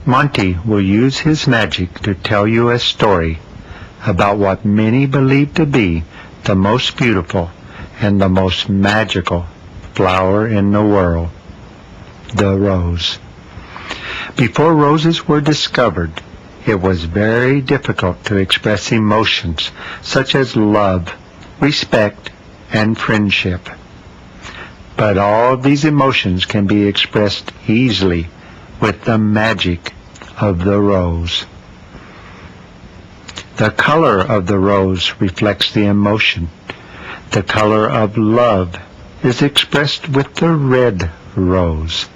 Monty will use his magic to tell you a story about what many believe to be the most beautiful and the most magical flower in the world, the rose. Before roses were discovered, it was very difficult to express emotions such as love, respect, and friendship. But all of these emotions can be expressed easily with the magic of the rose. The color of the rose reflects the emotion. The color of love is expressed with the red rose.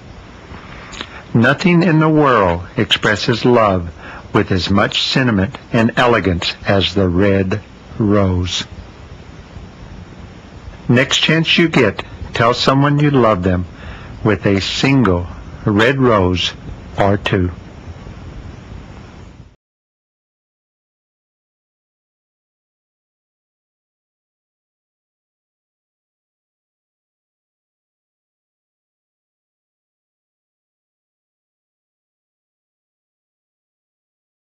Nothing in the world expresses love with as much sentiment and elegance as the red rose. Next chance you get, tell someone you love them with a single red rose or two.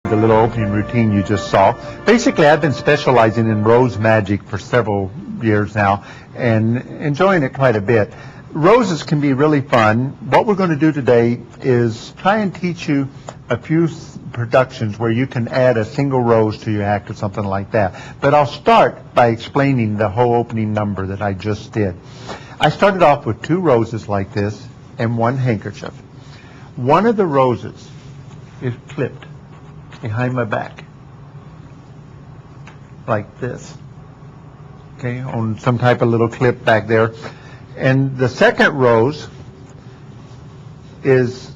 The little opening routine you just saw. Basically, I've been specializing in rose magic for several years now and enjoying it quite a bit. Roses can be really fun. What we're going to do today is try and teach you a few productions where you can add a single rose to your act or something like that. But I'll start by explaining the whole opening number that I just did. I started off with 2 roses like this and 1 handkerchief. One of the roses is clipped behind my back, like this, okay, on some type of little clip back there. And the second rose is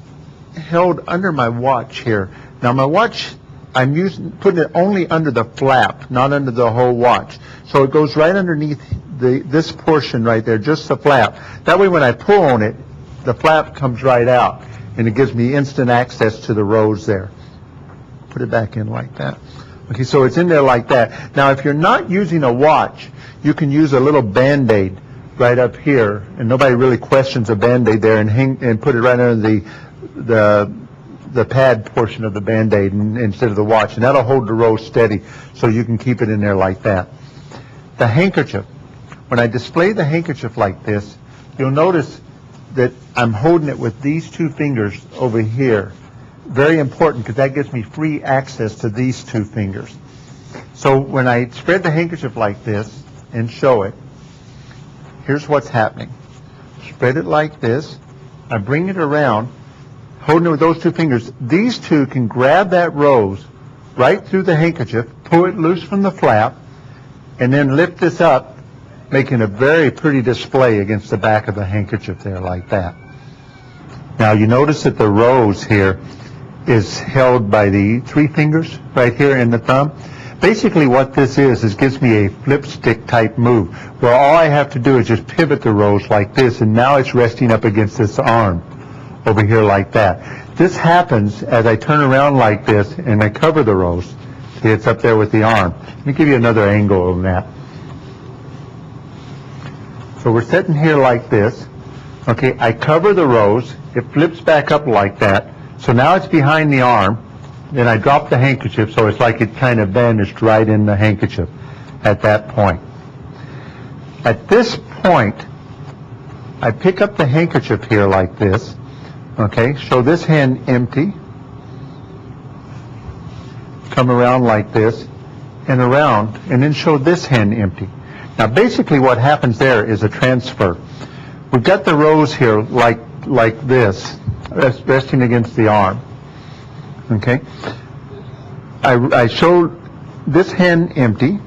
held under my watch here. Now my watch, I'm putting it only under the flap, not under the whole watch. So it goes right underneath this portion right there, just the flap. That way when I pull on it, the flap comes right out, and it gives me instant access to the rose there. Put it back in like that. Okay, so it's in there like that. Now, if you're not using a watch, you can use a little Band-Aid right up here, and nobody really questions a Band-Aid there, and put it right under the pad portion of the Band-Aid instead of the watch, and that'll hold the rose steady, so you can keep it in there like that. The handkerchief. When I display the handkerchief like this, you'll notice that I'm holding it with these 2 fingers over here. Very important, because that gives me free access to these 2 fingers. So when I spread the handkerchief like this and show it, here's what's happening. Spread it like this. I bring it around, holding it with those 2 fingers. These 2 can grab that rose right through the handkerchief, pull it loose from the flap, and then lift this up, making a very pretty display against the back of the handkerchief there like that. Now you notice that the rose here is held by the 3 fingers right here in the thumb. Basically what this is gives me a flip stick type move, where all I have to do is just pivot the rose like this, and now it's resting up against this arm over here like that. This happens as I turn around like this and I cover the rose. See, it's up there with the arm. Let me give you another angle on that. So we're sitting here like this. Okay, I cover the rose. It flips back up like that. So now it's behind the arm, then I drop the handkerchief, so it's like it kind of vanished right in the handkerchief at that point. At this point, I pick up the handkerchief here like this, okay, show this hand empty, come around like this, and around, and then show this hand empty. Now basically what happens there is a transfer. We've got the rose here like this, resting against the arm. Okay, I show this hand empty,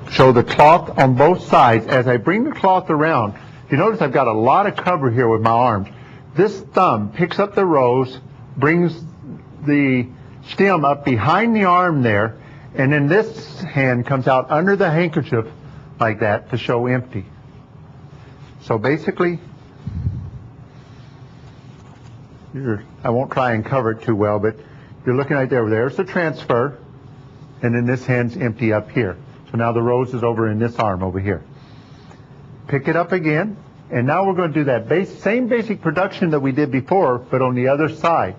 show the cloth on both sides. As I bring the cloth around, you notice I've got a lot of cover here with my arms. This thumb picks up the rose, brings the stem up behind the arm there, and then this hand comes out under the handkerchief like that to show empty. So basically, I won't try and cover it too well, but you're looking right there. There's the transfer, and then this hand's empty up here. So now the rose is over in this arm over here. Pick it up again, And now we're going to do that same basic production that we did before, but on the other side.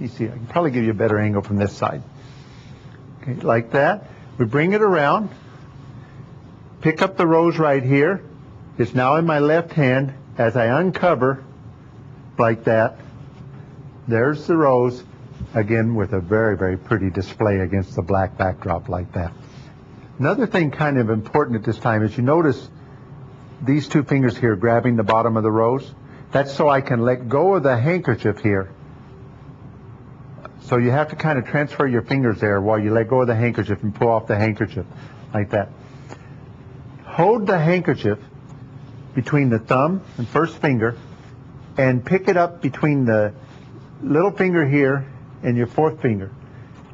You see, I can probably give you a better angle from this side. Okay, like that. We bring it around, pick up the rose right here. It's now in my left hand. As I uncover, like that, there's the rose, again with a very, very pretty display against the black backdrop like that. Another thing kind of important at this time is you notice these two fingers here grabbing the bottom of the rose. That's so I can let go of the handkerchief here. So you have to kind of transfer your fingers there while you let go of the handkerchief and pull off the handkerchief like that. Hold the handkerchief between the thumb and first finger and pick it up between the little finger here and your fourth finger.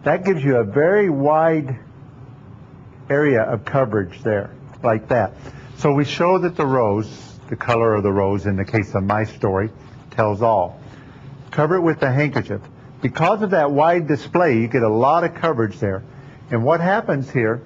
That gives you a very wide area of coverage there, like that. So we show that the rose, the color of the rose in the case of my story, tells all. Cover it with the handkerchief. Because of that wide display, you get a lot of coverage there. And what happens here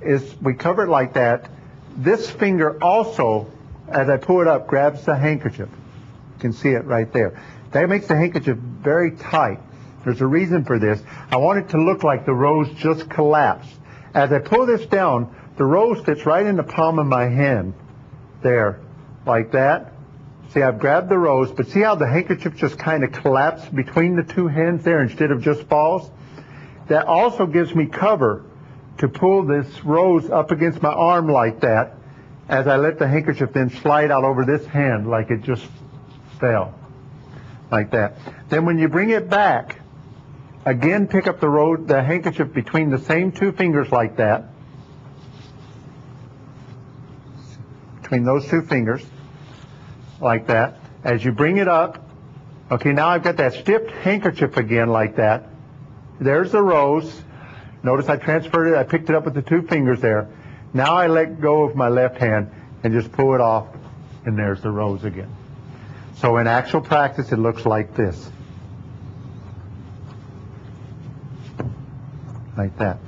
is we cover it like that. This finger also, as I pull it up, grabs the handkerchief. You can see it right there. That makes the handkerchief very tight. There's a reason for this. I want it to look like the rose just collapsed. As I pull this down, the rose fits right in the palm of my hand. There, like that. See, I've grabbed the rose, but see how the handkerchief just kind of collapsed between the two hands there instead of just falls? That also gives me cover to pull this rose up against my arm like that as I let the handkerchief then slide out over this hand like it just fell. Like that. Then when you bring it back, again pick up the handkerchief between the same two fingers like that. Between those two fingers. Like that. As you bring it up, okay, now I've got that stiff handkerchief again like that. There's the rose. Notice I transferred it, I picked it up with the two fingers there. Now I let go of my left hand and just pull it off, and there's the rose again. So in actual practice, it looks like this. Like that.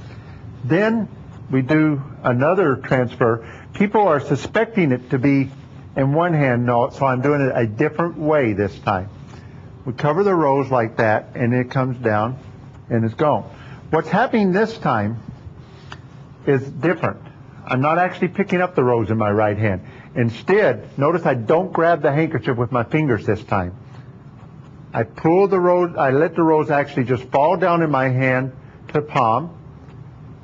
Then we do another transfer. People are suspecting it to be in one hand, no, so I'm doing it a different way this time. We cover the rose like that, and it comes down, and it's gone. What's happening this time is different. I'm not actually picking up the rose in my right hand. Instead, notice I don't grab the handkerchief with my fingers this time. I pull the rose, I let the rose actually just fall down in my hand to palm.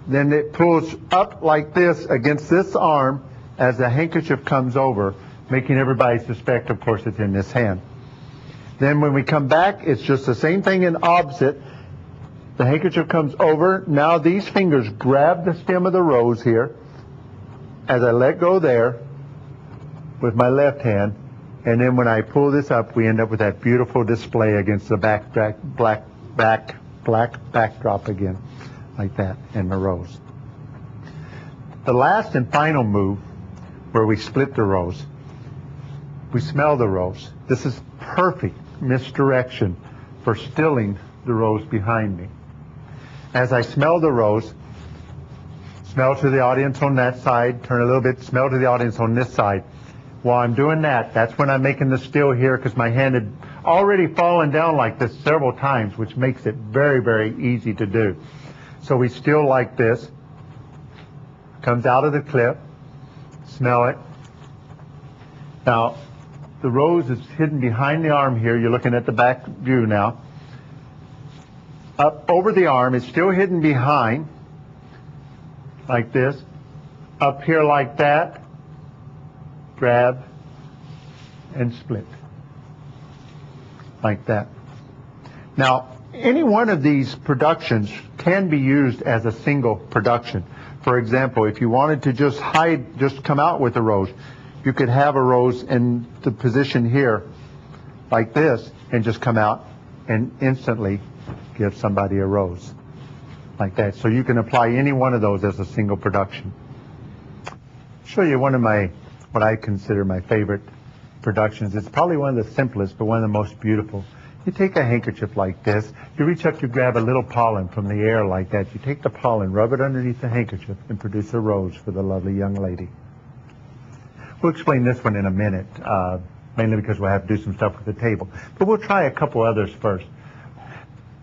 Then it pulls up like this against this arm as the handkerchief comes over, making everybody suspect, of course, it's in this hand. Then when we come back, it's just the same thing in opposite. The handkerchief comes over. Now these fingers grab the stem of the rose here. As I let go there with my left hand, and then when I pull this up, we end up with that beautiful display against the black backdrop again, like that, in the rose. The last and final move, where we split the rose, we smell the rose. This is perfect misdirection for stilling the rose behind me. As I smell the rose, smell to the audience on that side, turn a little bit, smell to the audience on this side. While I'm doing that, that's when I'm making the still here, because my hand had already fallen down like this several times, which makes it very, very easy to do. So we still like this. Comes out of the clip. Smell it. Now, the rose is hidden behind the arm here. You're looking at the back view now. Up over the arm, it's still hidden behind, like this. Up here like that. Grab and split. Like that. Now, any one of these productions can be used as a single production. For example, if you wanted to just come out with a rose, you could have a rose in the position here, like this, and just come out and instantly give somebody a rose, like that. So you can apply any one of those as a single production. I'll show you one of what I consider my favorite productions. It's probably one of the simplest, but one of the most beautiful. You take a handkerchief like this, you reach up, you grab a little pollen from the air like that, you take the pollen, rub it underneath the handkerchief, and produce a rose for the lovely young lady. We'll explain this one in a minute, mainly because we'll have to do some stuff with the table. But we'll try a couple others first.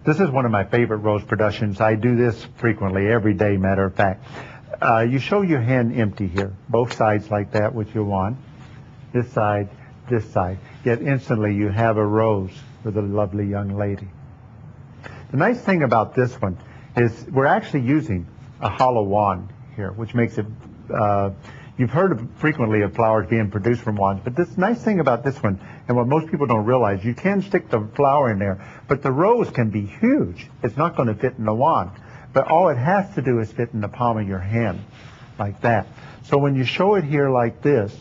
This is one of my favorite rose productions. I do this frequently, every day, matter of fact. You show your hand empty here, both sides like that with your wand. This side, yet instantly you have a rose with a lovely young lady. The nice thing about this one is we're actually using a hollow wand here, which makes it, you've heard frequently of flowers being produced from wands, but this nice thing about this one, and what most people don't realize, you can stick the flower in there, but the rose can be huge. It's not going to fit in the wand, but all it has to do is fit in the palm of your hand, like that. So when you show it here like this,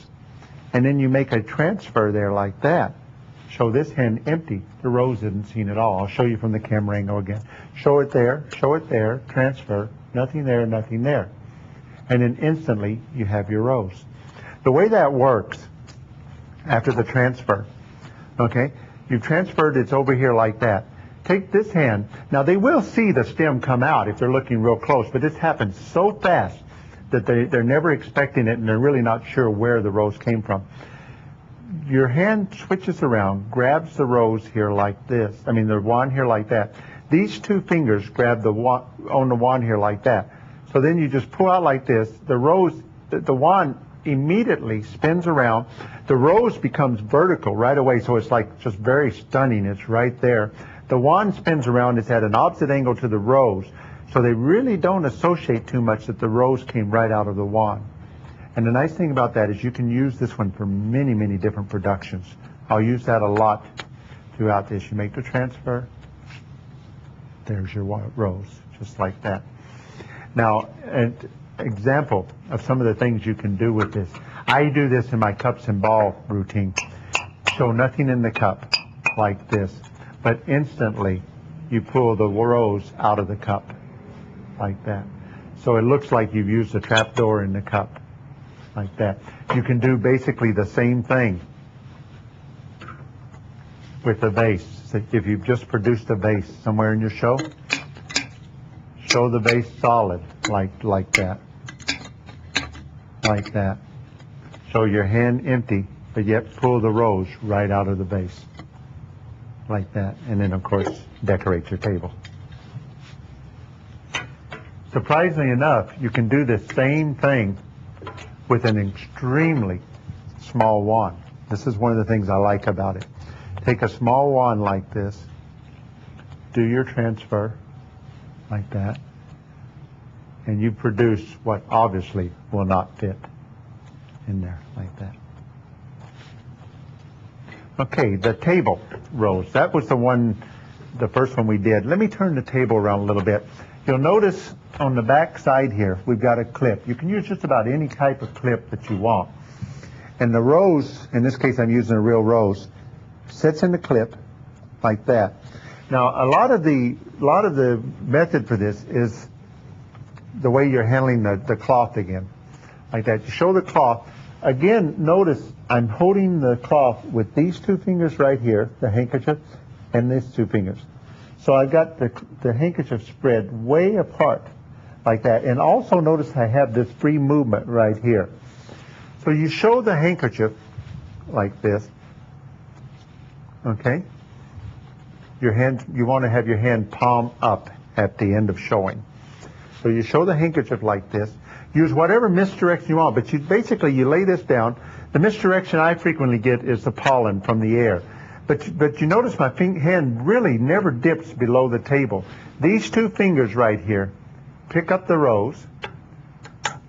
and then you make a transfer there like that, show this hand empty, the rose isn't seen at all. I'll show you from the camera angle again. Show it there, transfer, nothing there, nothing there. And then instantly you have your rose. The way that works after the transfer, okay, you've transferred, it's over here like that. Take this hand. Now they will see the stem come out if they're looking real close, but this happens so fast that they're never expecting it and they're really not sure where the rose came from. Your hand switches around, grabs the rose here like this, the wand here like that. These two fingers grab the wand on the wand here like that. So then you just pull out like this. The rose, the wand immediately spins around. The rose becomes vertical right away, so it's like just very stunning. It's right there. The wand spins around. It's at an opposite angle to the rose, so they really don't associate too much that the rose came right out of the wand. And the nice thing about that is you can use this one for many, many different productions. I'll use that a lot throughout this. You make the transfer. There's your rose, just like that. Now, an example of some of the things you can do with this. I do this in my cups and ball routine. Show nothing in the cup, like this. But instantly, you pull the rose out of the cup, like that. So it looks like you've used a trap door in the cup, like that. You can do basically the same thing with the vase. So if you've just produced a vase somewhere in your show the vase solid, like that, like that. Show your hand empty, but yet pull the rose right out of the vase, like that. And then, of course, decorate your table. Surprisingly enough, you can do the same thing with an extremely small wand. This is one of the things I like about it. Take a small wand like this, do your transfer like that, and you produce what obviously will not fit in there, like that. Okay, the table rose. That was the first one we did. Let me turn the table around a little bit. You'll notice on the back side here, we've got a clip. You can use just about any type of clip that you want. And the rose, in this case I'm using a real rose, sits in the clip like that. Now, a lot of the method for this is the way you're handling the cloth again, like that. You show the cloth. Again, notice I'm holding the cloth with these two fingers right here, the handkerchief, and these two fingers. So I've got the handkerchief spread way apart, like that. And also notice I have this free movement right here. So you show the handkerchief like this, okay? Your hand, you want to have your hand palm up at the end of showing. So you show the handkerchief like this. Use whatever misdirection you want, but you lay this down. The misdirection I frequently get is the pollen from the air. But you notice my hand really never dips below the table. These two fingers right here pick up the rose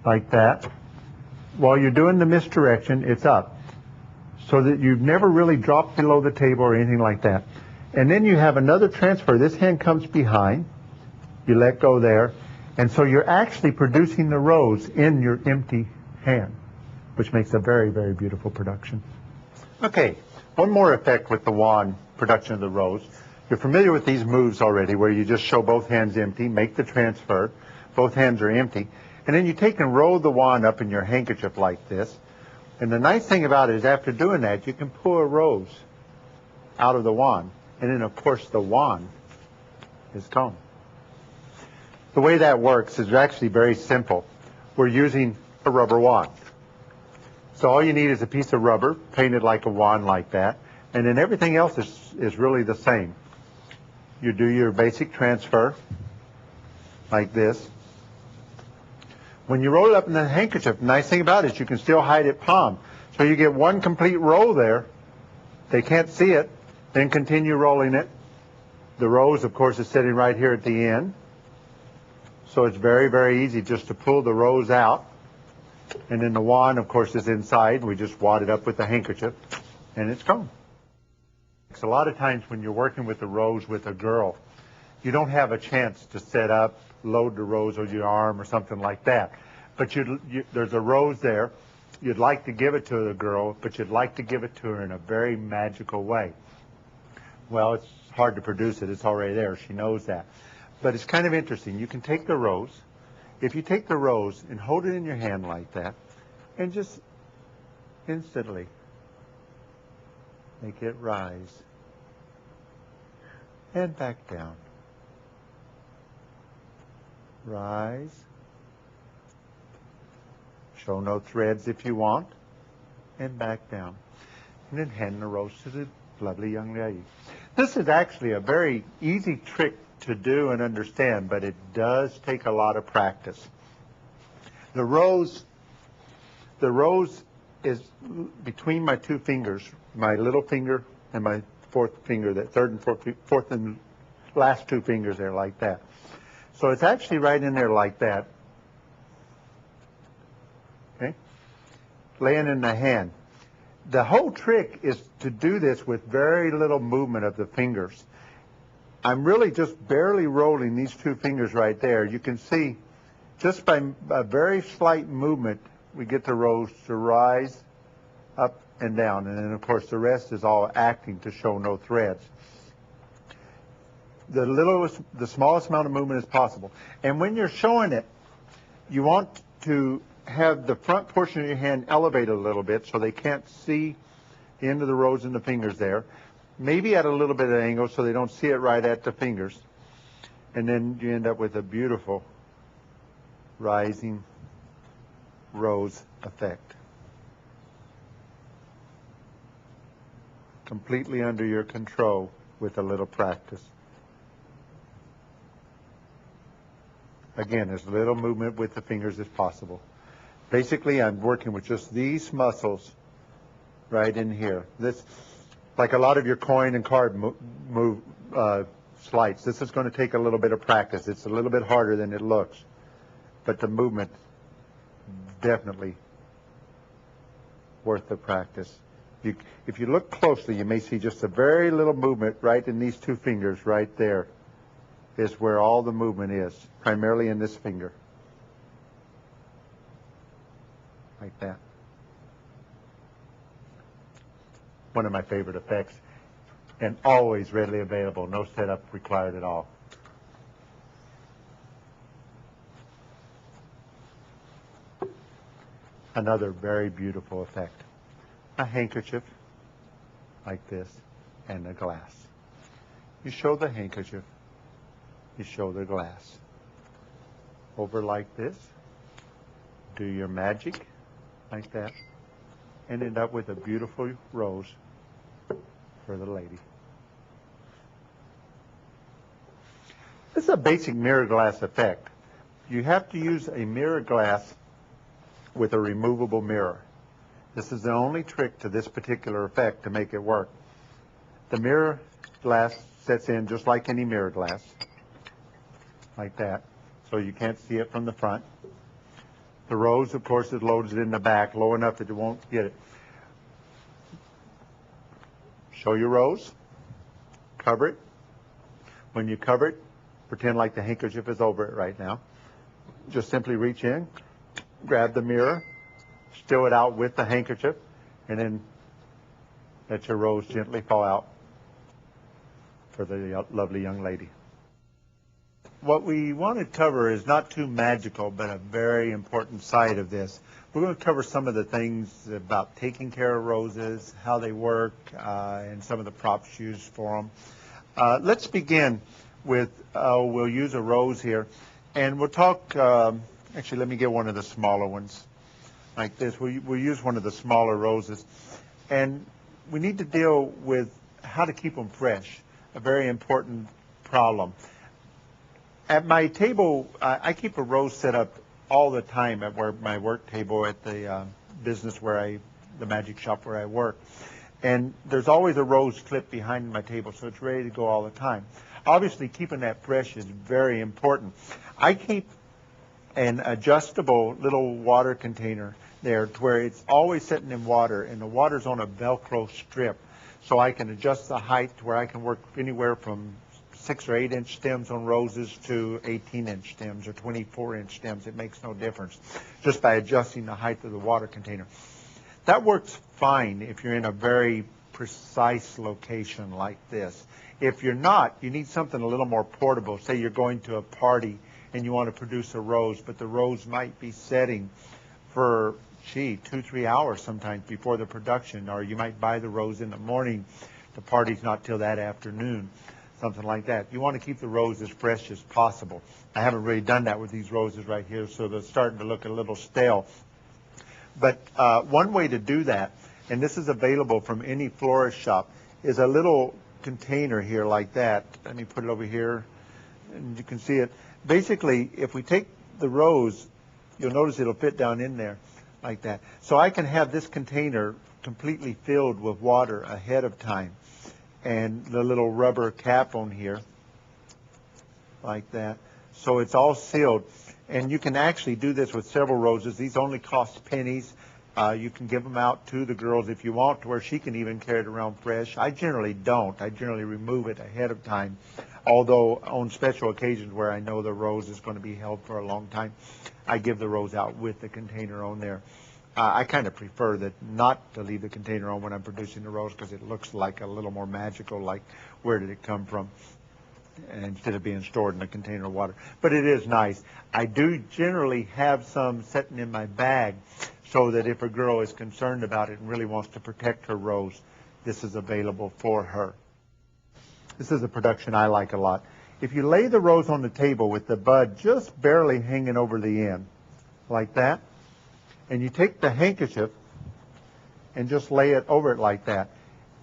like that. While you're doing the misdirection, it's up. So that you've never really dropped below the table or anything like that. And then you have another transfer. This hand comes behind. You let go there. And so you're actually producing the rose in your empty hand, which makes a very, very beautiful production. Okay, one more effect with the wand production of the rose. You're familiar with these moves already, where you just show both hands empty, make the transfer, both hands are empty, and then you take and roll the wand up in your handkerchief like this. And the nice thing about it is after doing that, you can pull a rose out of the wand. And then, of course, the wand is gone. The way that works is actually very simple. We're using a rubber wand. So all you need is a piece of rubber painted like a wand like that, and then everything else is really the same. You do your basic transfer like this. When you roll it up in the handkerchief, the nice thing about it is you can still hide it palm. So you get one complete roll there. They can't see it. Then continue rolling it. The rose, of course, is sitting right here at the end. So it's very, very easy just to pull the rose out. And then the wand, of course, is inside. We just wad it up with the handkerchief, and it's gone. A lot of times when you're working with the rose with a girl, you don't have a chance to set up, load the rose on your arm or something like that. But there's a rose there. You'd like to give it to the girl, but you'd like to give it to her in a very magical way. Well, it's hard to produce it. It's already there. She knows that. But it's kind of interesting. You can take the rose. If you take the rose and hold it in your hand like that, and just instantly make it rise and back down. Rise. Show no threads if you want, and back down. And then hand the rose to the lovely young lady. This is actually a very easy trick to do and understand, but it does take a lot of practice. The rose is between my two fingers, my little finger and my fourth finger, that third and fourth and last two fingers there like that. So it's actually right in there like that. Okay? Laying in the hand. The whole trick is to do this with very little movement of the fingers. I'm really just barely rolling these two fingers right there. You can see just by a very slight movement, we get the rose to rise up and down. And then, of course, the rest is all acting to show no threads. The smallest amount of movement as possible. And when you're showing it, you want to have the front portion of your hand elevated a little bit so they can't see the end of the rose and the fingers there. Maybe at a little bit of angle so they don't see it right at the fingers. And then you end up with a beautiful rising rose effect. Completely under your control with a little practice. Again, as little movement with the fingers as possible. Basically, I'm working with just these muscles right in here. This, like a lot of your coin and card sleights, this is going to take a little bit of practice. It's a little bit harder than it looks. But the movement, definitely worth the practice. If you look closely, you may see just a very little movement right in these two fingers right there is where all the movement is, primarily in this finger. Like that. One of my favorite effects, and always readily available, no setup required at all. Another very beautiful effect. A handkerchief like this and a glass. You show the handkerchief, you show the glass. Over like this, do your magic like that, and end up with a beautiful rose for the lady. This is a basic mirror glass effect. You have to use a mirror glass with a removable mirror. This is the only trick to this particular effect to make it work. The mirror glass sets in just like any mirror glass, like that, so you can't see it from the front. The rose, of course, is loaded in the back, low enough that you won't get it. Show your rose, cover it. When you cover it, pretend like the handkerchief is over it right now. Just simply reach in, grab the mirror, still it out with the handkerchief, and then let your rose gently fall out for the lovely young lady. What we want to cover is not too magical, but a very important side of this. We're going to cover some of the things about taking care of roses, how they work, and some of the props used for them. Let's begin with, we'll use a rose here, and we'll talk, actually let me get one of the smaller ones. like this. We'll use one of the smaller roses. And we need to deal with how to keep them fresh, a very important problem. At my table, I keep a rose set up all the time at my work table at the business the magic shop where I work. And there's always a rose clip behind my table, so it's ready to go all the time. Obviously, keeping that fresh is very important. I keep an adjustable little water container there to where it's always sitting in water, and the water's on a Velcro strip, so I can adjust the height to where I can work anywhere from 6 or 8 inch stems on roses to 18-inch stems or 24-inch stems. It makes no difference, just by adjusting the height of the water container. That works fine if you're in a very precise location like this. If you're not, you need something a little more portable. Say you're going to a party and you want to produce a rose, but the rose might be setting for, 2-3 hours sometimes before the production, or you might buy the rose in the morning. The party's not till that afternoon, something like that. You want to keep the rose as fresh as possible. I haven't really done that with these roses right here, so they're starting to look a little stale. But one way to do that, and this is available from any florist shop, is a little container here like that. Let me put it over here, and you can see it. Basically, if we take the rose, you'll notice it'll fit down in there like that. So I can have this container completely filled with water ahead of time, and the little rubber cap on here like that. So it's all sealed. And you can actually do this with several roses. These only cost pennies. You can give them out to the girls if you want, to where she can even carry it around fresh. I generally don't. I generally remove it ahead of time. Although on special occasions where I know the rose is going to be held for a long time, I give the rose out with the container on there. I kind of prefer that not to leave the container on when I'm producing the rose, because it looks like a little more magical, like where did it come from, and instead of being stored in a container of water. But it is nice. I do generally have some sitting in my bag, so that if a girl is concerned about it and really wants to protect her rose, this is available for her. This is a production I like a lot. If you lay the rose on the table with the bud just barely hanging over the end, like that, and you take the handkerchief and just lay it over it like that,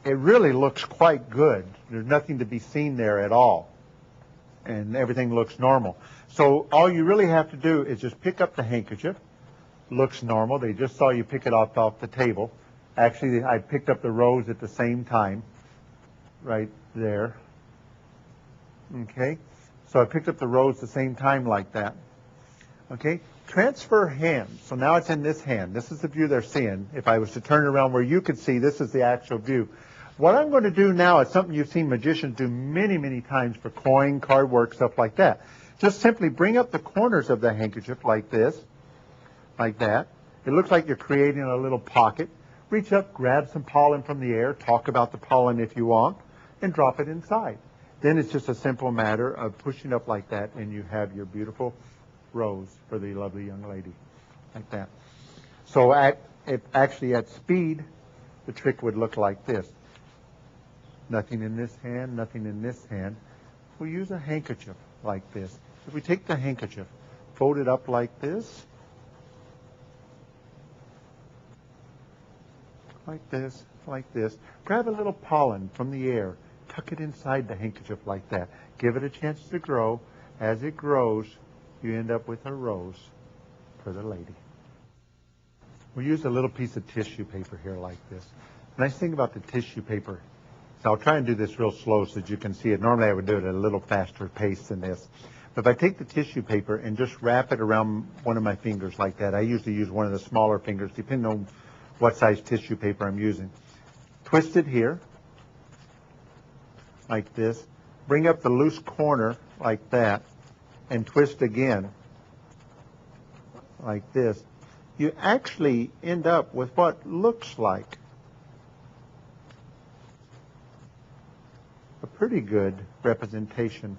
it really looks quite good. There's nothing to be seen there at all, and everything looks normal. So all you really have to do is just pick up the handkerchief. Looks normal. They just saw you pick it off the table. Actually, I picked up the rose at the same time, right there. Okay, so I picked up the rose the same time like that. Okay, transfer hands. So now it's in this hand. This is the view they're seeing. If I was to turn it around where you could see, this is the actual view. What I'm going to do now is something you've seen magicians do many, many times for coin, card work, stuff like that. Just simply bring up the corners of the handkerchief like this, like that. It looks like you're creating a little pocket. Reach up, grab some pollen from the air, talk about the pollen if you want, and drop it inside. Then it's just a simple matter of pushing up like that, and you have your beautiful rose for the lovely young lady, like that. So actually at speed, the trick would look like this. Nothing in this hand, nothing in this hand. We use a handkerchief like this. If we take the handkerchief, fold it up like this, like this. Grab a little pollen from the air, tuck it inside the handkerchief like that. Give it a chance to grow. As it grows, you end up with a rose for the lady. We use a little piece of tissue paper here like this. The nice thing about the tissue paper, so I'll try and do this real slow so that you can see it. Normally I would do it at a little faster pace than this. But if I take the tissue paper and just wrap it around one of my fingers like that, I usually use one of the smaller fingers, depending on what size tissue paper I'm using. Twist it here, like this. Bring up the loose corner like that, and twist again, like this. You actually end up with what looks like a pretty good representation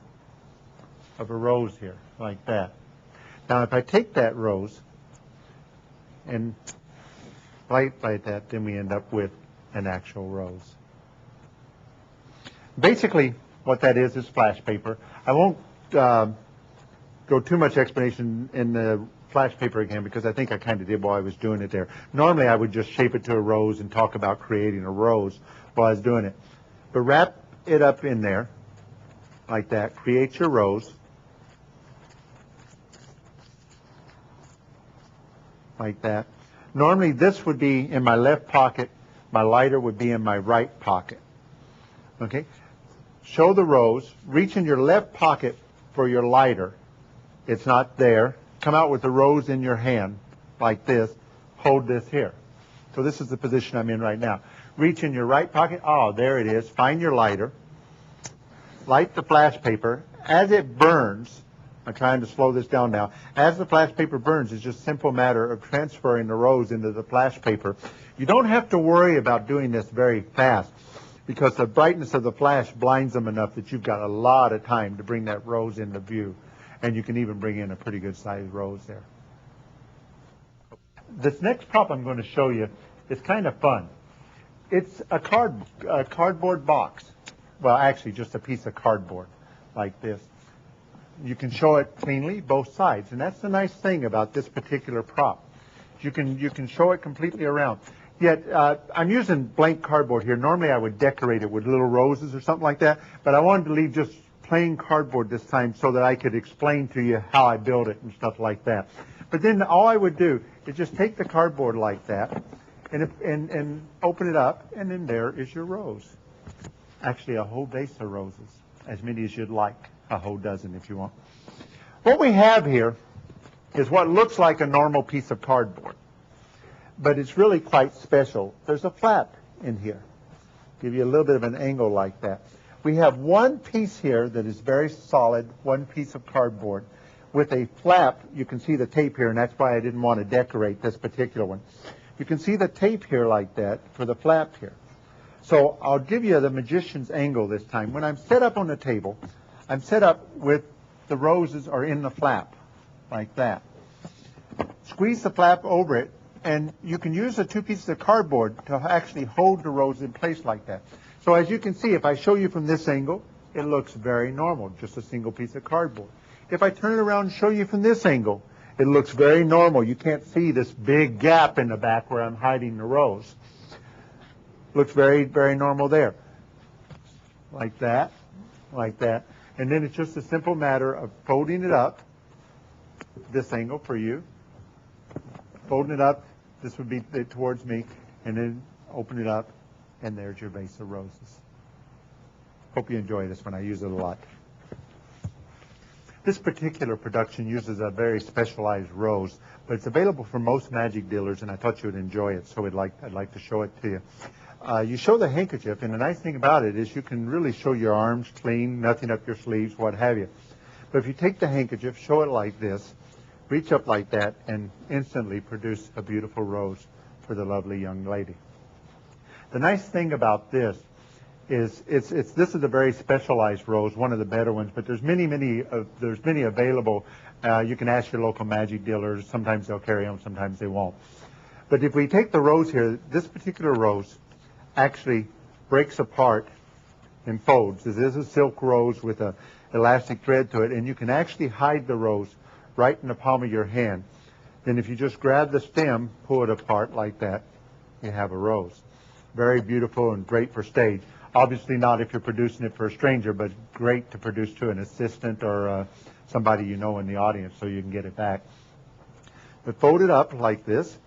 of a rose here, like that. Now, if I take that rose and light like that, then we end up with an actual rose. Basically, what that is flash paper. I won't go too much explanation in the flash paper again because I think I kind of did while I was doing it there. Normally I would just shape it to a rose and talk about creating a rose while I was doing it. But wrap it up in there like that. Create your rose. Like that. Normally this would be in my left pocket. My lighter would be in my right pocket. Okay? Show the rose. Reach in your left pocket for your lighter. It's not there. Come out with the rose in your hand like this. Hold this here. So this is the position I'm in right now. Reach in your right pocket. Oh, there it is. Find your lighter. Light the flash paper. As it burns, I'm trying to slow this down now. As the flash paper burns, it's just a simple matter of transferring the rose into the flash paper. You don't have to worry about doing this very fast because the brightness of the flash blinds them enough that you've got a lot of time to bring that rose into view. And you can even bring in a pretty good sized rose there. This next prop I'm going to show you is kind of fun. It's a cardboard box. Well, actually just a piece of cardboard like this. You can show it cleanly, both sides. And that's the nice thing about this particular prop. You can show it completely around. Yet, I'm using blank cardboard here. Normally I would decorate it with little roses or something like that. But I wanted to leave just plain cardboard this time so that I could explain to you how I build it and stuff like that. But then all I would do is just take the cardboard like that and open it up, and then there is your rose. Actually, a whole vase of roses, as many as you'd like, a whole dozen if you want. What we have here is what looks like a normal piece of cardboard, but it's really quite special. There's a flap in here. Give you a little bit of an angle like that. We have one piece here that is very solid, one piece of cardboard with a flap. You can see the tape here, and that's why I didn't want to decorate this particular one. You can see the tape here like that for the flap here. So I'll give you the magician's angle this time. When I'm set up on the table, I'm set up with the roses are in the flap like that. Squeeze the flap over it, and you can use the two pieces of cardboard to actually hold the rose in place like that. So as you can see, if I show you from this angle, it looks very normal, just a single piece of cardboard. If I turn it around and show you from this angle, it looks very normal. You can't see this big gap in the back where I'm hiding the rose. Looks very, very normal there. Like that, like that. And then it's just a simple matter of folding it up, this angle for you. Folding it up, this would be towards me, and then open it up, and there's your vase of roses. Hope you enjoy this one. I use it a lot. This particular production uses a very specialized rose, but it's available for most magic dealers, and I thought you would enjoy it, so I'd like to show it to you. You show the handkerchief, and the nice thing about it is you can really show your arms clean, nothing up your sleeves, what have you. But if you take the handkerchief, show it like this, reach up like that, and instantly produce a beautiful rose for the lovely young lady. The nice thing about this is this is a very specialized rose, one of the better ones, but there's many available. You can ask your local magic dealers. Sometimes they'll carry them, sometimes they won't. But if we take the rose here, this particular rose actually breaks apart and folds. This is a silk rose with an elastic thread to it, and you can actually hide the rose right in the palm of your hand. Then if you just grab the stem, pull it apart like that, you have a rose. Very beautiful and great for stage. Obviously not if you're producing it for a stranger, but great to produce to an assistant or somebody you know in the audience so you can get it back. But fold it up like this.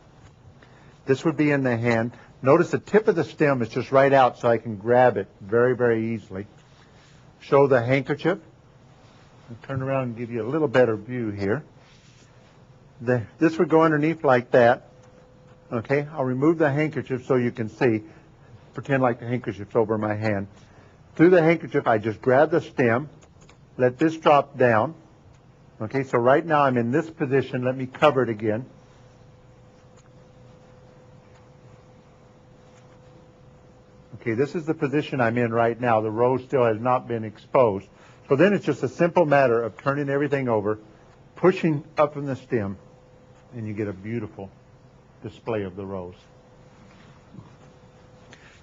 This would be in the hand. Notice the tip of the stem is just right out so I can grab it very, very easily. Show the handkerchief. I'll turn around and give you a little better view here. This would go underneath like that. Okay, I'll remove the handkerchief so you can see. Pretend like the handkerchief's over my hand. Through the handkerchief, I just grab the stem, let this drop down. Okay, so right now I'm in this position. Let me cover it again. Okay, this is the position I'm in right now. The rose still has not been exposed. So then it's just a simple matter of turning everything over, pushing up from the stem, and you get a beautiful display of the rose.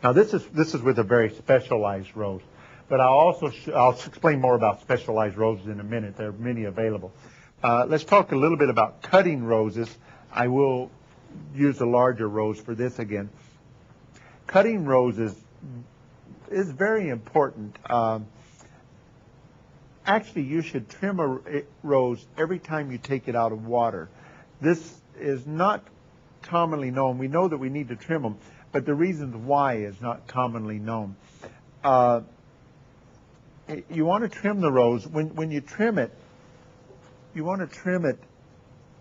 Now this is with a very specialized rose, but I'll explain more about specialized roses in a minute. There are many available. Let's talk a little bit about cutting roses. I will use a larger rose for this again. Cutting roses is very important. Actually, you should trim a rose every time you take it out of water. This is not commonly known. We know that we need to trim them, but the reasons why is not commonly known. You want to trim the rose. When you trim it, you want to trim it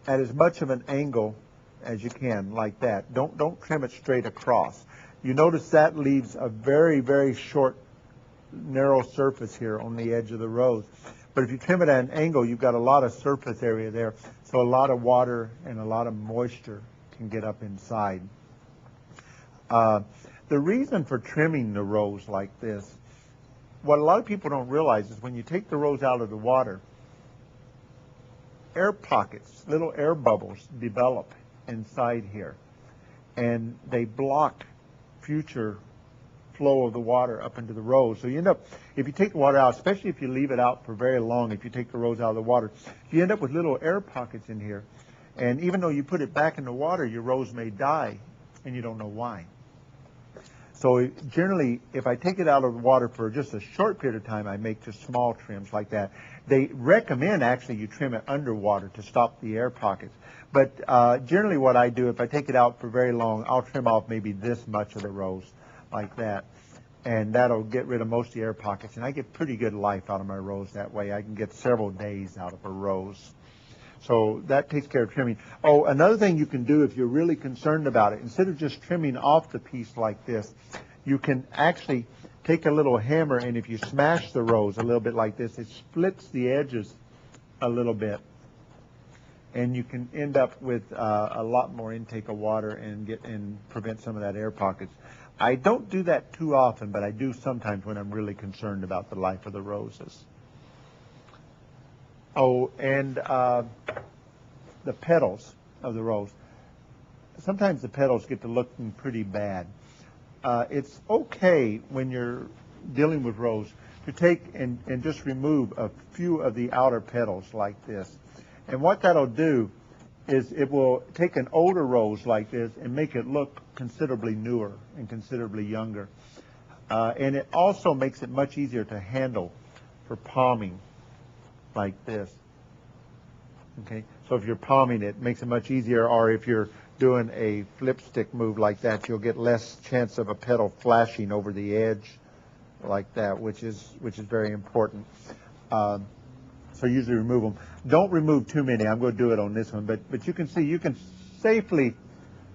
at as much of an angle as you can, like that. Don't trim it straight across. You notice that leaves a very, very short, narrow surface here on the edge of the rose. But if you trim it at an angle, you've got a lot of surface area there, so a lot of water and a lot of moisture can get up inside. The reason for trimming the rose like this, what a lot of people don't realize is when you take the rose out of the water, air pockets, little air bubbles develop inside here, and they block future flow of the water up into the rose. So you end up, if you take the water out, especially if you leave it out for very long, if you take the rose out of the water, you end up with little air pockets in here. And even though you put it back in the water, your rose may die, and you don't know why. So generally, if I take it out of the water for just a short period of time, I make just small trims like that. They recommend actually you trim it underwater to stop the air pockets. But generally what I do, if I take it out for very long, I'll trim off maybe this much of the rose like that. And that'll get rid of most of the air pockets. And I get pretty good life out of my rose that way. I can get several days out of a rose. So that takes care of trimming. Oh, another thing you can do if you're really concerned about it, instead of just trimming off the piece like this, you can actually take a little hammer, and if you smash the rose a little bit like this, it splits the edges a little bit. And you can end up with a lot more intake of water and prevent some of that air pockets. I don't do that too often, but I do sometimes when I'm really concerned about the life of the roses. Oh, and the petals of the rose. Sometimes the petals get to looking pretty bad. It's okay when you're dealing with rose to take and just remove a few of the outer petals like this. And what that'll do is it will take an older rose like this and make it look considerably newer and considerably younger. And it also makes it much easier to handle for palming like this. Okay, so if you're palming it, makes it much easier, or if you're doing a flip stick move like that, you'll get less chance of a petal flashing over the edge like that, which is very important. So usually remove them. Don't remove too many. I'm going to do it on this one, but you can see you can safely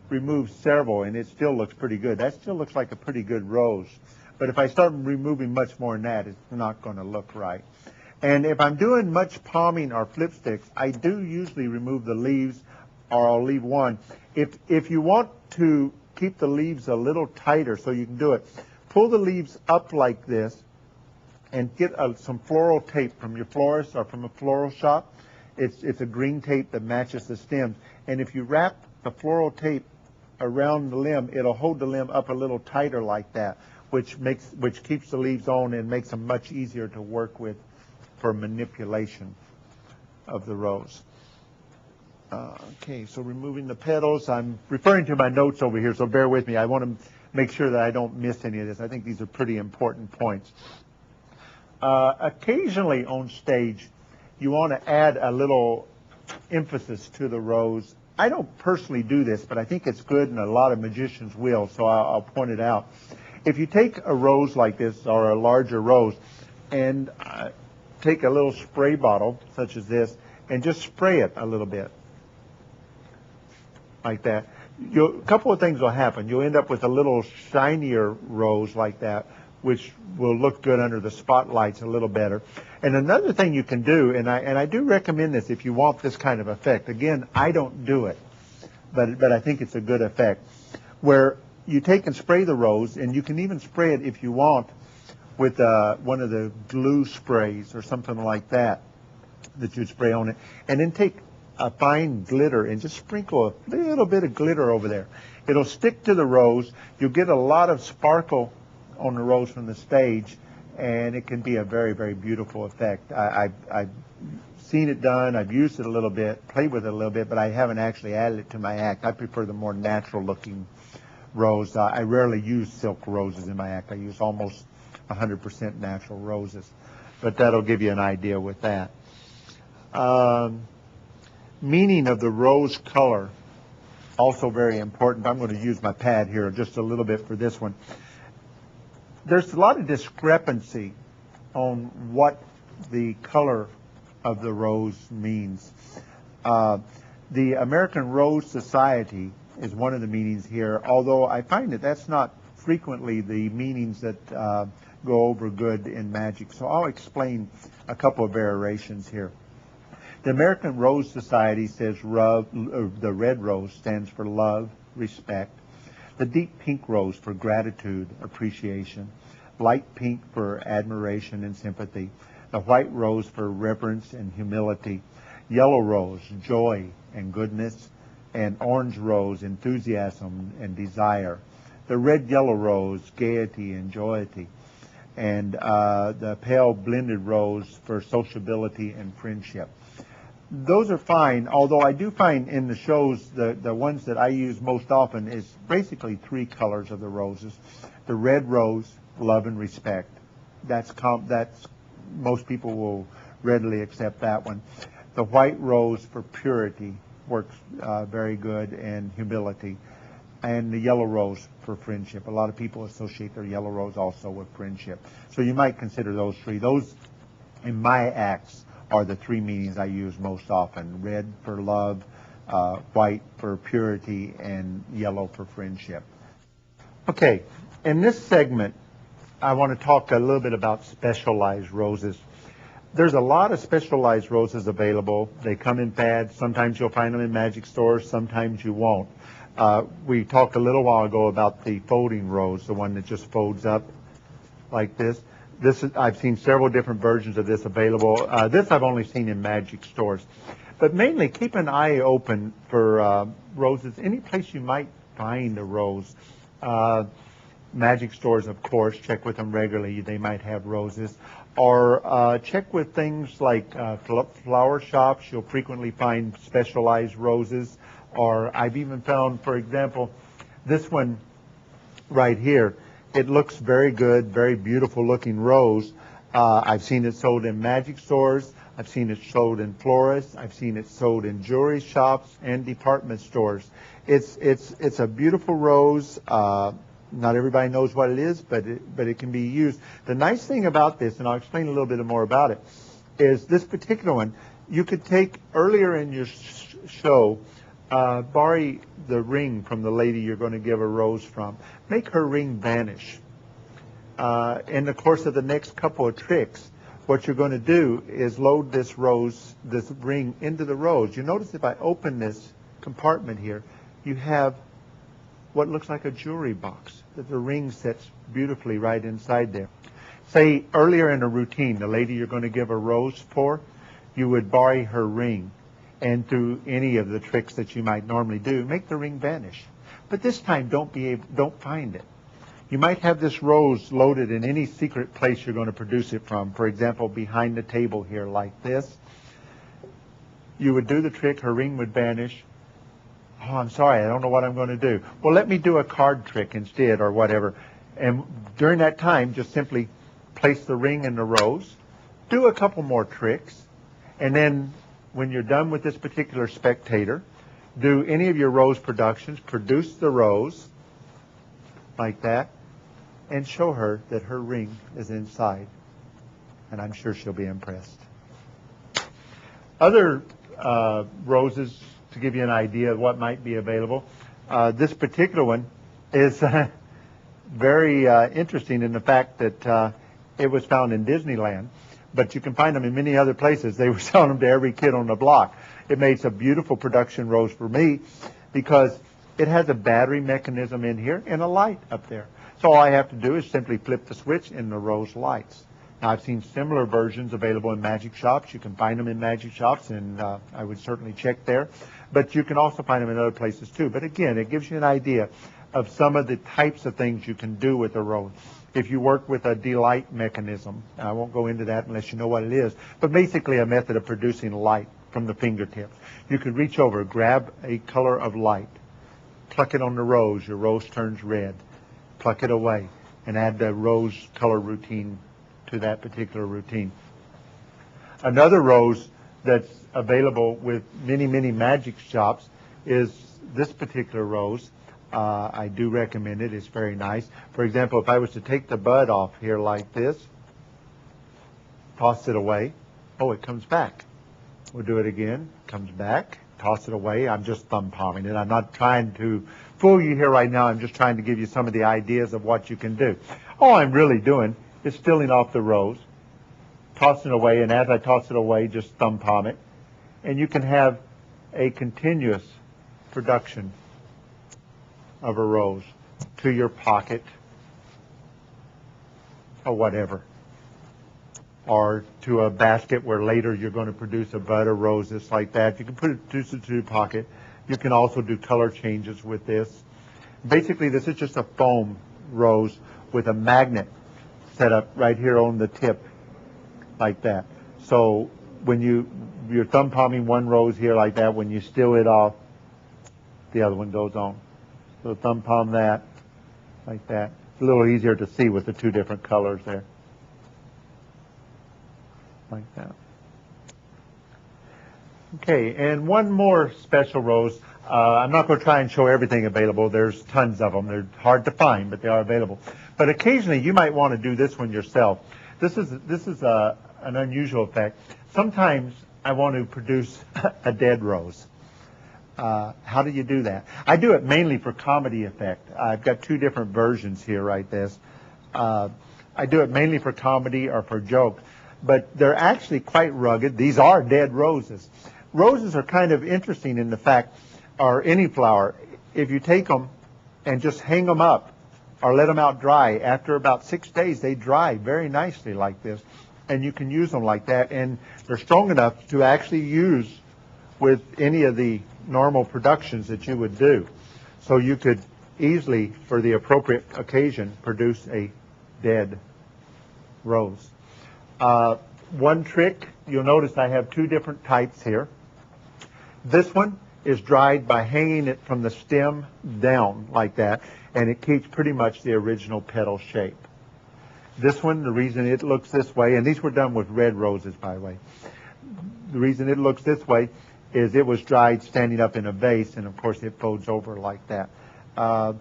remove several, and it still looks pretty good. That still looks like a pretty good rose. But if I start removing much more than that, it's not going to look right. And if I'm doing much palming or flip sticks, I do usually remove the leaves, or I'll leave one. If you want to keep the leaves a little tighter so you can do it, pull the leaves up like this and get some floral tape from your florist or from a floral shop. It's a green tape that matches the stems. And if you wrap the floral tape around the limb, it'll hold the limb up a little tighter like that, which keeps the leaves on and makes them much easier to work with for manipulation of the rose. Okay, so removing the petals. I'm referring to my notes over here, so bear with me. I want to make sure that I don't miss any of this. I think these are pretty important points. Occasionally on stage, you want to add a little emphasis to the rose. I don't personally do this, but I think it's good, and a lot of magicians will, so I'll point it out. If you take a rose like this, or a larger rose, and take a little spray bottle, such as this, and just spray it a little bit, like that. A couple of things will happen. You'll end up with a little shinier rose like that, which will look good under the spotlights a little better. And another thing you can do, and I do recommend this if you want this kind of effect. Again, I don't do it, but I think it's a good effect, where you take and spray the rose, and you can even spray it if you want with one of the glue sprays or something like that you'd spray on it, and then take a fine glitter and just sprinkle a little bit of glitter over there. It'll stick to the rose. You'll get a lot of sparkle on the rose from the stage, and it can be a very, very beautiful effect. I've seen it done. I've used it a little bit, played with it a little bit, but I haven't actually added it to my act. I prefer the more natural-looking rose. I rarely use silk roses in my act. I use almost 100% natural roses. But that'll give you an idea with that. Meaning of the rose color, also very important. I'm going to use my pad here just a little bit for this one. There's a lot of discrepancy on what the color of the rose means. The American Rose Society is one of the meanings here, although I find that that's not frequently the meanings that go over good in magic. So I'll explain a couple of variations here. The American Rose Society says the red rose stands for love, respect. The deep pink rose for gratitude, appreciation. Light pink for admiration and sympathy. The white rose for reverence and humility. Yellow rose, joy and goodness. And orange rose, enthusiasm and desire. The red-yellow rose, gaiety and joyity. And the pale blended rose for sociability and friendship. Those are fine, although I do find in the shows the ones that I use most often is basically three colors of the roses. The red rose, love and respect. That's most people will readily accept that one. The white rose for purity works very good, and humility. And the yellow rose for friendship. A lot of people associate their yellow rose also with friendship. So you might consider those three. Those, in my acts, are the three meanings I use most often. Red for love, white for purity, and yellow for friendship. Okay, in this segment, I want to talk a little bit about specialized roses. There's a lot of specialized roses available. They come in pads. Sometimes you'll find them in magic stores. Sometimes you won't. We talked a little while ago about the folding rose, the one that just folds up like this. I've seen several different versions of this available. This I've only seen in magic stores. But mainly keep an eye open for roses. Any place you might find a rose. Magic stores, of course, check with them regularly. They might have roses. Or check with things like flower shops. You'll frequently find specialized roses. Or I've even found, for example, this one right here. It looks very good, very beautiful looking rose. I've seen it sold in magic stores. I've seen it sold in florists. I've seen it sold in jewelry shops and department stores. It's a beautiful rose. Not everybody knows what it is, but it can be used. The nice thing about this, and I'll explain a little bit more about it, is this particular one, you could take earlier in your show, borrow the ring from the lady you're going to give a rose from. Make her ring vanish. In the course of the next couple of tricks, what you're going to do is load this ring into the rose. You notice if I open this compartment here, you have what looks like a jewelry box that the ring sits beautifully right inside there. Say earlier in a routine, the lady you're going to give a rose for, you would borrow her ring, and through any of the tricks that you might normally do, make the ring vanish. But this time, don't find it. You might have this rose loaded in any secret place you're going to produce it from. For example, behind the table here like this. You would do the trick, her ring would vanish. Oh, I'm sorry, I don't know what I'm going to do. Well, let me do a card trick instead or whatever. And during that time, just simply place the ring in the rose, do a couple more tricks, and then when you're done with this particular spectator, do any of your rose productions, produce the rose like that, and show her that her ring is inside. And I'm sure she'll be impressed. Other roses, to give you an idea of what might be available, this particular one is very interesting in the fact that it was found in Disneyland, but you can find them in many other places. They were selling them to every kid on the block. It makes a beautiful production rose for me because it has a battery mechanism in here and a light up there. So all I have to do is simply flip the switch and the rose lights. Now, I've seen similar versions available in magic shops. You can find them in magic shops, and I would certainly check there. But you can also find them in other places, too. But again, it gives you an idea of some of the types of things you can do with a rose. if you work with a delight mechanism. I won't go into that unless you know what it is, but basically a method of producing light from the fingertips. You could reach over, grab a color of light, pluck it on the rose, your rose turns red, pluck it away, and add the rose color routine to that particular routine. Another rose that's available with many, many magic shops is this particular rose. I do recommend it. It's very nice. For example, if I was to take the bud off here like this, toss it away, oh, it comes back. We'll do it again. Comes back. Toss it away. I'm just thumb palming it. I'm not trying to fool you here right now. I'm just trying to give you some of the ideas of what you can do. All I'm really doing is filling off the rose, tossing it away, and as I toss it away, just thumb palm it. And you can have a continuous production of a rose to your pocket or whatever, or to a basket where later you're going to produce a bud of roses like that. You can produce it to your pocket. You can also do color changes with this. Basically, this is just a foam rose with a magnet set up right here on the tip like that. So when you're thumb palming one rose here like that, when you steal it off, the other one goes on. So thumb palm that like that. It's a little easier to see with the two different colors there. Like that. Okay, and one more special rose. I'm not going to try and show everything available. There's tons of them. They're hard to find, but they are available. But occasionally you might want to do this one yourself. This is an unusual effect. Sometimes I want to produce a dead rose. How do you do that? I do it mainly for comedy effect. I've got two different versions here, right? I do it mainly for comedy or for joke, but they're actually quite rugged. These are dead roses. Roses are kind of interesting in the fact, or any flower, if you take them and just hang them up or let them out dry, after about 6 days, they dry very nicely like this. And you can use them like that, and they're strong enough to actually use with any of the normal productions that you would do. So you could easily, for the appropriate occasion, produce a dead rose. One trick, you'll notice I have two different types here. This one is dried by hanging it from the stem down like that, and it keeps pretty much the original petal shape. This one, the reason it looks this way, and these were done with red roses, by the way. The reason it looks this way is it was dried standing up in a vase, and of course it folds over like that. An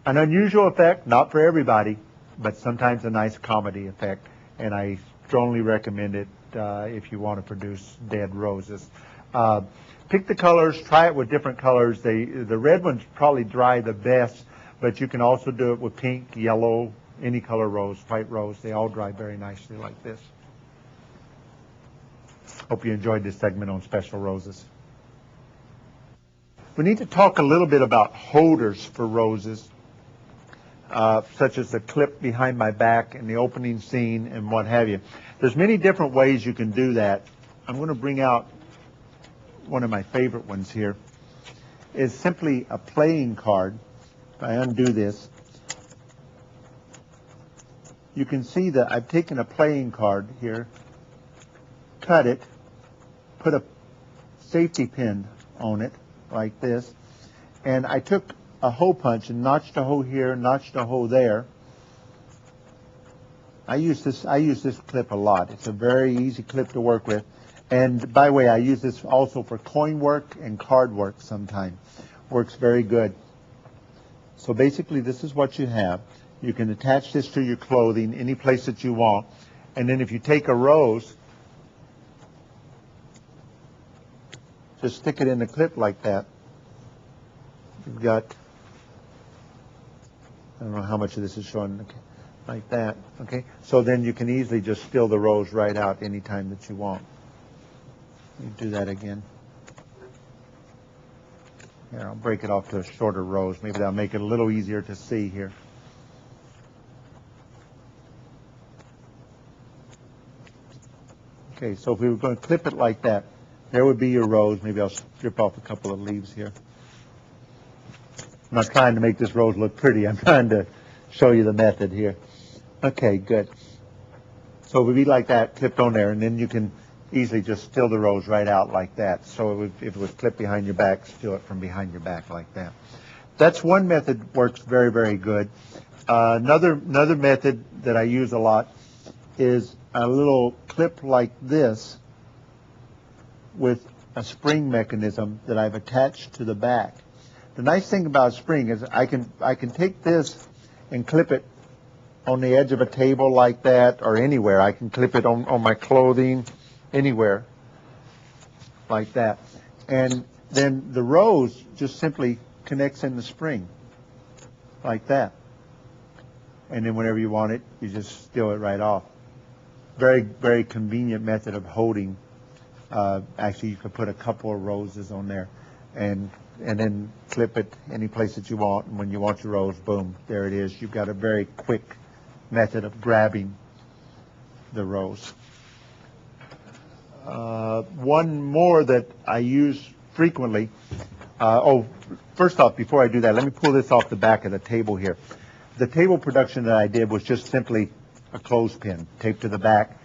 unusual effect, not for everybody, but sometimes a nice comedy effect, and I strongly recommend it if you want to produce dead roses. Pick the colors, try it with different colors. The red ones probably dry the best, but you can also do it with pink, yellow, any color rose, white rose. They all dry very nicely like this. Hope you enjoyed this segment on special roses. We need to talk a little bit about holders for roses, such as the clip behind my back and the opening scene and what have you. There's many different ways you can do that. I'm going to bring out one of my favorite ones here. Is simply a playing card. If I undo this, you can see that I've taken a playing card here, cut it, put a safety pin on it like this, and I took a hole punch and notched a hole here, notched a hole there. I use this clip a lot. It's a very easy clip to work with. And by the way, I use this also for coin work and card work sometimes. Works very good. So basically this is what you have. You can attach this to your clothing any place that you want. And then if you take a rose, just stick it in the clip like that. You've got, I don't know how much of this is showing, like that. Okay, so then you can easily just steal the rose right out anytime that you want. Let me do that again. Here, I'll break it off to a shorter rose. Maybe that'll make it a little easier to see here. Okay, so if we were going to clip it like that, there would be your rose. Maybe I'll strip off a couple of leaves here. I'm not trying to make this rose look pretty. I'm trying to show you the method here. Okay, good. So it would be like that, clipped on there, and then you can easily just still the rose right out like that. So it would, if it was clipped behind your back, still it from behind your back like that. That's one method, works very, very good. Another method that I use a lot is a little clip like this with a spring mechanism that I've attached to the back. The nice thing about a spring is I can take this and clip it on the edge of a table like that, or anywhere. I can clip it on my clothing, anywhere like that. And then the rose just simply connects in the spring like that. And then whenever you want it, you just steal it right off. Very, very convenient method of holding. Actually, you could put a couple of roses on there and then clip it any place that you want. And when you want your rose, boom, there it is. You've got a very quick method of grabbing the rose. One more that I use frequently. First off, before I do that, let me pull this off the back of the table here. The table production that I did was just simply a clothespin taped to the back,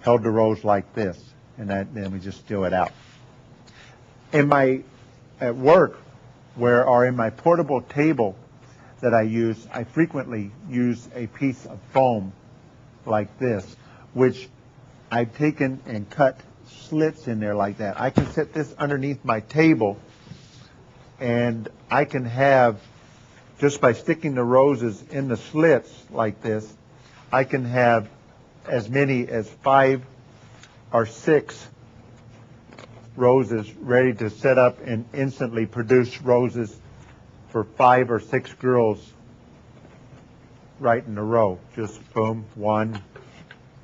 held the rose like this, and then we just steal it out. At work, or in my portable table that I use, I frequently use a piece of foam like this, which I've taken and cut slits in there like that. I can set this underneath my table, and I can have, just by sticking the roses in the slits like this, I can have as many as 5 or 6 roses ready to set up and instantly produce roses for 5 or 6 girls right in a row. Just boom, one,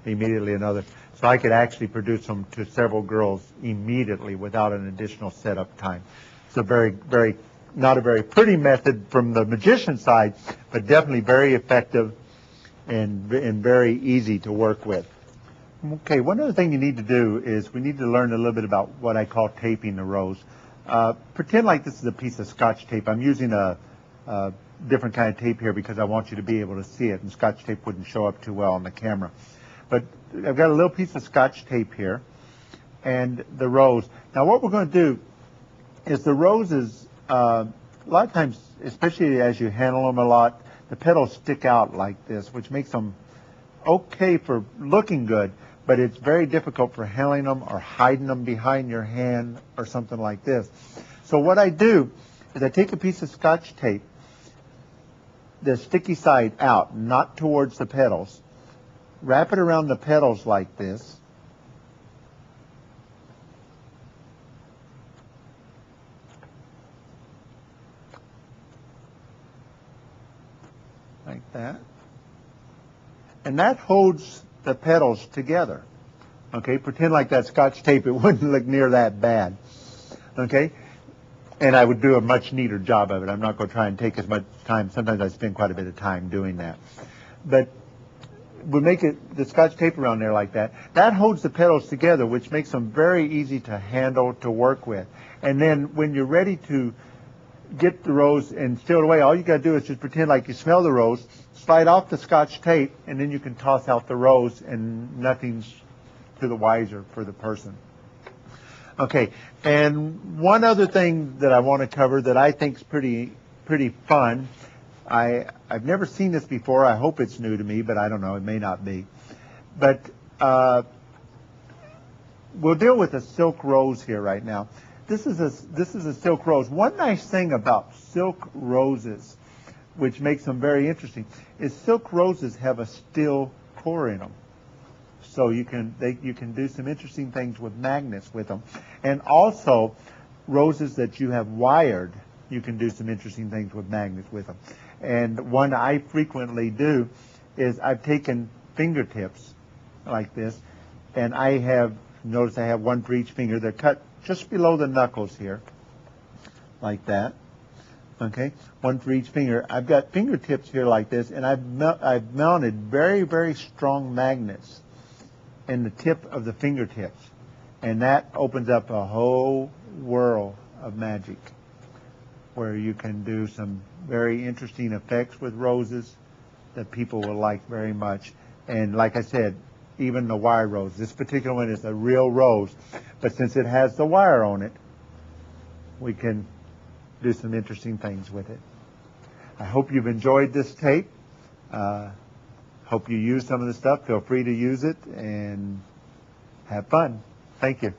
immediately another. So I could actually produce them to several girls immediately without an additional setup time. It's a not a very pretty method from the magician side, but definitely very effective and very easy to work with. Okay, one other thing you need to do is we need to learn a little bit about what I call taping the rose. Pretend like this is a piece of Scotch tape. I'm using a different kind of tape here because I want you to be able to see it, and Scotch tape wouldn't show up too well on the camera. But I've got a little piece of Scotch tape here and the rose. Now what we're going to do is the roses, a lot of times, especially as you handle them a lot, the petals stick out like this, which makes them okay for looking good, but it's very difficult for handling them or hiding them behind your hand or something like this. So what I do is I take a piece of Scotch tape, the sticky side out, not towards the petals, wrap it around the petals like this, like that, and that holds the petals together. Okay, pretend like that Scotch tape, it wouldn't look near that bad. Okay, and I would do a much neater job of it. I'm not going to try and take as much time. Sometimes I spend quite a bit of time doing that. But we make it the Scotch tape around there like that. That holds the petals together, which makes them very easy to handle, to work with. And then when you're ready to get the rose and steal it away, all you got to do is just pretend like you smell the rose, slide off the Scotch tape, and then you can toss out the rose, and nothing's to the wiser for the person. Okay, and one other thing that I want to cover that I think is pretty fun. I've never seen this before. I hope it's new to me, but I don't know. It may not be. But we'll deal with a silk rose here right now. This is a silk rose. One nice thing about silk roses, which makes them very interesting, is silk roses have a steel core in them. So you can do some interesting things with magnets with them. And also, roses that you have wired, you can do some interesting things with magnets with them. And one I frequently do is I've taken fingertips like this, and notice I have one for each finger. They're cut just below the knuckles here, like that. Okay, one for each finger. I've got fingertips here like this, and I've mounted very, very strong magnets in the tip of the fingertips, and that opens up a whole world of magic where you can do some very interesting effects with roses that people will like very much. And like I said, even the wire rose. This particular one is a real rose, but since it has the wire on it, we can do some interesting things with it. I hope you've enjoyed this tape. Hope you use some of the stuff. Feel free to use it and have fun. Thank you.